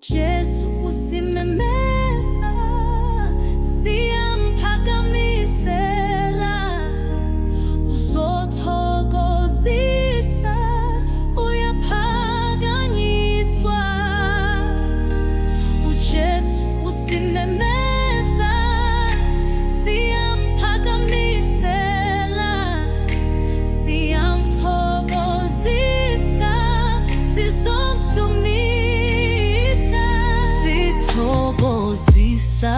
Jesu usimemeza, siyampakamisela, uzothokozisa, uyaphakanyiswa. uJesu usimemeza, siyampakamisela, siyamthokozisa, sizomdumisa, sithokozisa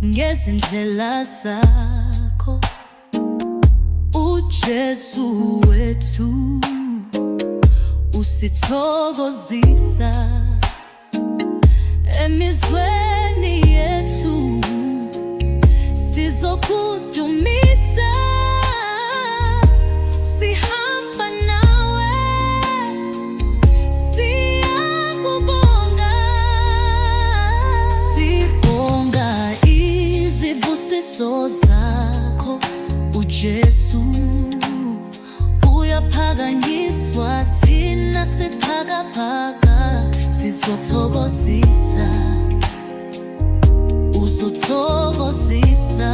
ngezindlela zakho, uJesu wethu usithokozisa emizweni yethu, sizokudumisa, sihamba nawe, siyakubonga, sibonga izibusiso zakho, uJesu uyaphakanyiswa, thina siphakaphaka sizothokozisa, uzothokozisa.